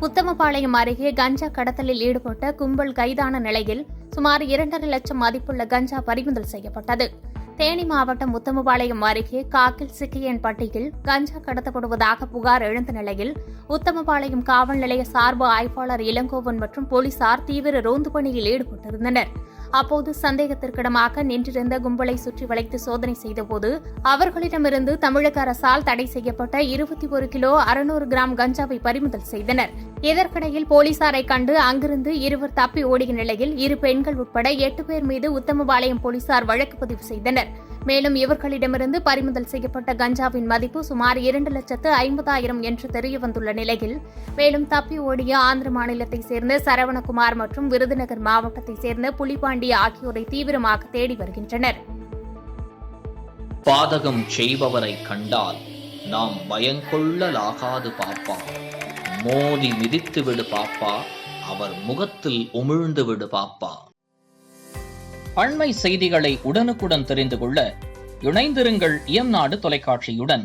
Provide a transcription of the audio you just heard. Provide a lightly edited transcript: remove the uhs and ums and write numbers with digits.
உத்தமபாளையம் அருகே கஞ்சா கடத்தலில் ஈடுபட்ட கும்பல் கைதான நிலையில் சுமார் 2.5 லட்சம் மதிப்புள்ள கஞ்சா பறிமுதல் செய்யப்பட்டது. தேனி மாவட்டம் உத்தமபாளையம் அருகே காக்கில் சிக்கியன்பட்டியில் கஞ்சா கடத்தப்படுவதாக புகார் எழுந்த நிலையில் உத்தமபாளையம் காவல் நிலைய சார்பு ஆய்வாளர் இளங்கோவன் மற்றும் போலீசார் தீவிர ரோந்து பணியில் ஈடுபட்டிருந்தனர். அப்போது சந்தேகத்திற்கிடமாக நின்றிருந்த கும்பலை சுற்றி வளைத்து சோதனை செய்தபோது அவர்களிடமிருந்து தமிழக அரசால் தடை செய்யப்பட்ட 21 கிலோ 600 கிராம் கஞ்சாவை பறிமுதல் செய்தனர். இதற்கிடையில் போலீசாரை கண்டு அங்கிருந்து இருவர் தப்பி ஓடிய நிலையில் 2 பெண்கள் உட்பட 8 பேர் மீது உத்தமபாளையம் போலீசார் வழக்கு பதிவு செய்தனர். மேலும் இவர்களிடமிருந்து பறிமுதல் செய்யப்பட்ட கஞ்சாவின் மதிப்பு சுமார் 2,50,000 என்று தெரியவந்துள்ள நிலையில் மேலும் தப்பி ஓடிய ஆந்திர மாநிலத்தைச் சேர்ந்த சரவணகுமார் மற்றும் விருதுநகர் மாவட்டத்தைச் சேர்ந்த புலிபாண்டி ஆகியோரை தீவிரமாக தேடி வருகின்றனர். பாதகம் செய்பவரை கண்டால் நாம் பயங்கொள்ளலாகாது பாப்பா, மோதி மிதித்து விடு பாப்பா, அவர் முகத்தில் உமிழ்ந்து விடு பாப்பா. அண்மை செய்திகளை உடனுக்குடன் தெரிந்து கொள்ள இணைந்திருங்கள் எம் நாடு தொலைக்காட்சியுடன்.